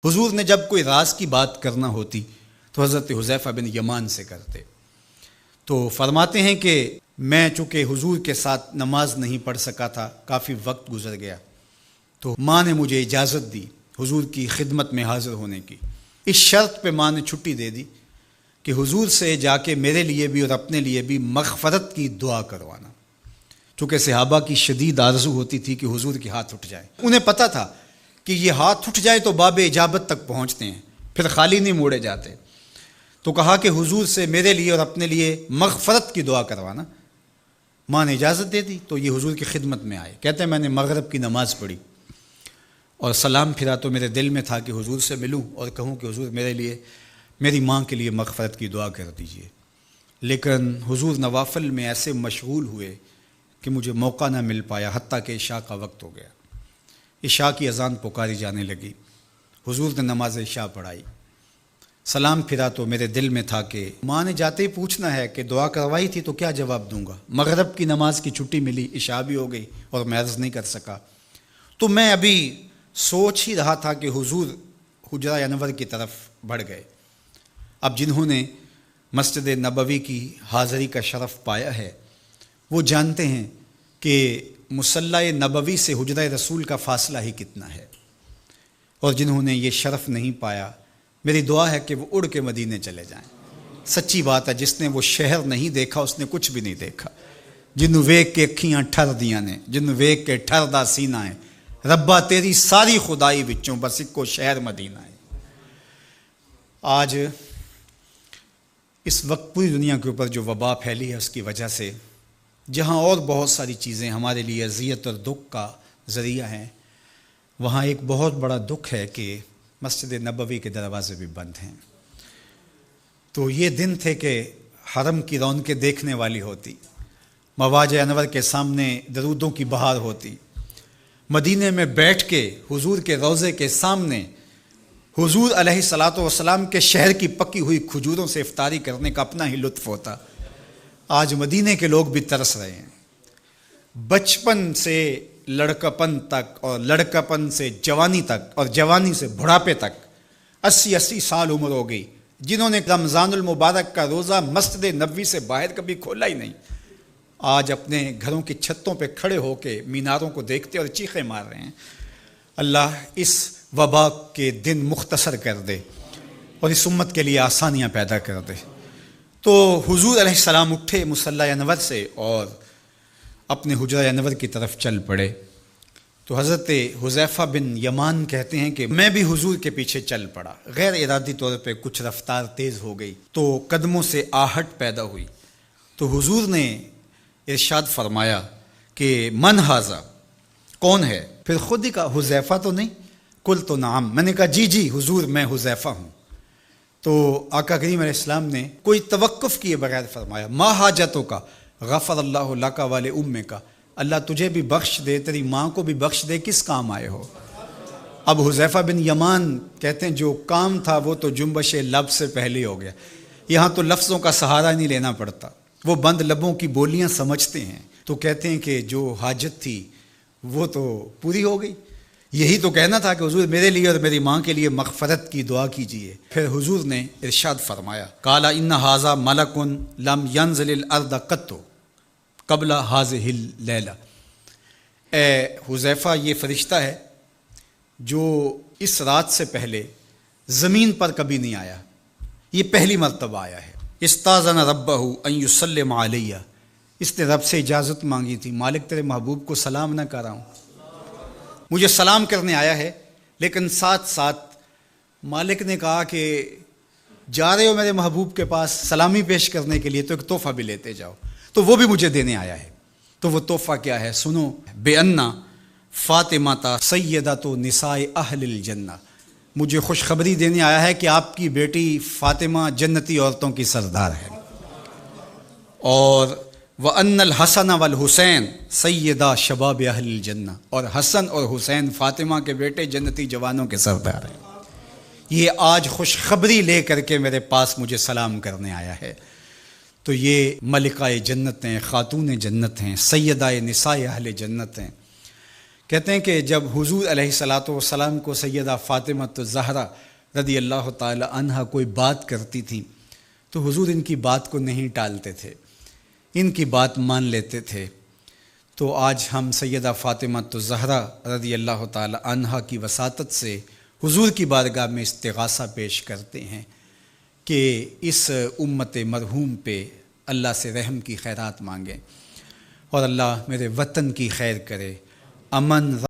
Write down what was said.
حضور نے جب کوئی راز کی بات کرنا ہوتی تو حضرت حذیفہ بن یمان سے کرتے۔ تو فرماتے ہیں کہ میں چونکہ حضور کے ساتھ نماز نہیں پڑھ سکا تھا، کافی وقت گزر گیا، تو ماں نے مجھے اجازت دی حضور کی خدمت میں حاضر ہونے کی۔ اس شرط پہ ماں نے چھٹی دے دی کہ حضور سے جا کے میرے لیے بھی اور اپنے لیے بھی مغفرت کی دعا کروانا، چونکہ صحابہ کی شدید آرزو ہوتی تھی کہ حضور کے ہاتھ اٹھ جائے۔ انہیں پتہ تھا کہ یہ ہاتھ اٹھ جائے تو باب اجابت تک پہنچتے ہیں، پھر خالی نہیں موڑے جاتے۔ تو کہا کہ حضور سے میرے لیے اور اپنے لیے مغفرت کی دعا کروانا۔ ماں نے اجازت دے دی تو یہ حضور کی خدمت میں آئے۔ کہتے ہیں میں نے مغرب کی نماز پڑھی اور سلام پھرا تو میرے دل میں تھا کہ حضور سے ملوں اور کہوں کہ حضور میرے لیے، میری ماں کے لیے مغفرت کی دعا کر دیجئے، لیکن حضور نوافل میں ایسے مشغول ہوئے کہ مجھے موقع نہ مل پایا، حتیٰ کہ عشاء کا وقت ہو گیا۔ عشاء کی اذان پکاری جانے لگی، حضور نے نماز عشاء پڑھائی، سلام پھرا تو میرے دل میں تھا کہ ماں نے جاتے ہی پوچھنا ہے کہ دعا کروائی تھی تو کیا جواب دوں گا۔ مغرب کی نماز کی چھٹی ملی، عشاء بھی ہو گئی اور میں عرض نہیں کر سکا۔ تو میں ابھی سوچ ہی رہا تھا کہ حضور حجرہ انور کی طرف بڑھ گئے۔ اب جنہوں نے مسجد نبوی کی حاضری کا شرف پایا ہے وہ جانتے ہیں کہ مصلی نبوی سے حجرہ رسول کا فاصلہ ہی کتنا ہے، اور جنہوں نے یہ شرف نہیں پایا میری دعا ہے کہ وہ اڑ کے مدینے چلے جائیں۔ سچی بات ہے، جس نے وہ شہر نہیں دیکھا اس نے کچھ بھی نہیں دیکھا۔ جنوں ویکھ کے اکھیاں ٹھر دیاں نے، جنوں ویکھ کے ٹھر دا سینہ ہے، ربا تیری ساری خدائی وچوں بس اکو شہر مدینہ ہے۔ آج اس وقت پوری دنیا کے اوپر جو وبا پھیلی ہے اس کی وجہ سے جہاں اور بہت ساری چیزیں ہمارے لیے اذیت اور دکھ کا ذریعہ ہیں، وہاں ایک بہت بڑا دکھ ہے کہ مسجد نبوی کے دروازے بھی بند ہیں۔ تو یہ دن تھے کہ حرم کی رونقیں دیکھنے والی ہوتی، مواج انور کے سامنے درودوں کی بہار ہوتی، مدینے میں بیٹھ کے حضور کے روضے کے سامنے حضور علیہ الصلاۃ والسلام کے شہر کی پکی ہوئی کھجوروں سے افطاری کرنے کا اپنا ہی لطف ہوتا۔ آج مدینے کے لوگ بھی ترس رہے ہیں۔ بچپن سے لڑکپن تک اور لڑکپن سے جوانی تک اور جوانی سے بڑھاپے تک 80 سال عمر ہو گئی، جنہوں نے رمضان المبارک کا روزہ مسجد نبوی سے باہر کبھی کھولا ہی نہیں، آج اپنے گھروں کی چھتوں پہ کھڑے ہو کے میناروں کو دیکھتے اور چیخیں مار رہے ہیں۔ اللہ اس وبا کے دن مختصر کر دے اور اس امت کے لیے آسانیاں پیدا کر دے۔ تو حضور علیہ السلام اٹھے مصلی انور سے اور اپنے حجرہ انور کی طرف چل پڑے۔ تو حضرت حذیفہ بن یمان کہتے ہیں کہ میں بھی حضور کے پیچھے چل پڑا، غیر ارادی طور پہ کچھ رفتار تیز ہو گئی تو قدموں سے آہٹ پیدا ہوئی۔ تو حضور نے ارشاد فرمایا کہ من ھذا، کون ہے؟ پھر خود ہی کہا حذیفہ تو نہیں؟ قلت نعم، میں نے کہا جی حضور میں حذیفہ ہوں۔ تو آقا کریم علیہ السلام نے کوئی توقف کیے بغیر فرمایا ما حاجتوں کا غفر اللہ لک ولی امک، اللہ تجھے بھی بخش دے، تیری ماں کو بھی بخش دے، کس کام آئے ہو؟ اب حذیفہ بن یمان کہتے ہیں جو کام تھا وہ تو جنبش لب سے پہلے ہو گیا، یہاں تو لفظوں کا سہارا نہیں لینا پڑتا، وہ بند لبوں کی بولیاں سمجھتے ہیں۔ تو کہتے ہیں کہ جو حاجت تھی وہ تو پوری ہو گئی، یہی تو کہنا تھا کہ حضور میرے لیے اور میری ماں کے لیے مغفرت کی دعا کیجیے۔ پھر حضور نے ارشاد فرمایا قال ان ھذا ملک لم ینزل الارض قط قبل ھذہ اللیلہ، اے حذیفہ یہ فرشتہ ہے جو اس رات سے پہلے زمین پر کبھی نہیں آیا، یہ پہلی مرتبہ آیا ہے۔ استاذن ربہ ان یسلم علیہ، اس نے رب سے اجازت مانگی تھی، مالک تیرے محبوب کو سلام نہ کر رہا ہوں، مجھے سلام کرنے آیا ہے، لیکن ساتھ ساتھ مالک نے کہا کہ جا رہے ہو میرے محبوب کے پاس سلامی پیش کرنے کے لیے تو ایک تحفہ بھی لیتے جاؤ، تو وہ بھی مجھے دینے آیا ہے۔ تو وہ تحفہ کیا ہے سنو، بے انا فاطمہ سیدۃ نساء اہل الجنہ، مجھے خوشخبری دینے آیا ہے کہ آپ کی بیٹی فاطمہ جنتی عورتوں کی سردار ہے، اور وَأَنَّ الْحَسَنَ وَالْحُسَيْنَ سَيِّدَا شَبَابِ أَهْلِ الْجَنَّةِ، اور حسن اور حسین فاطمہ کے بیٹے جنتی جوانوں کے سردار ہیں۔ یہ آج خوشخبری لے کر کے میرے پاس مجھے سلام کرنے آیا ہے۔ تو یہ ملکہ جنت ہیں، خاتون جنت ہیں، سیدہ نساء اہل جنت ہیں۔ کہتے ہیں کہ جب حضور علیہ الصلاۃ والسلام کو سیدہ فاطمہ الزہرا رضی اللہ تعالی عنہا کوئی بات کرتی تھیں تو حضور ان کی بات کو نہیں ٹالتے تھے، ان کی بات مان لیتے تھے۔ تو آج ہم سیدہ فاطمہ الزہرا رضی اللہ تعالی عنہا کی وساطت سے حضور کی بارگاہ میں استغاثہ پیش کرتے ہیں کہ اس امت مرحوم پہ اللہ سے رحم کی خیرات مانگیں اور اللہ میرے وطن کی خیر کرے، امن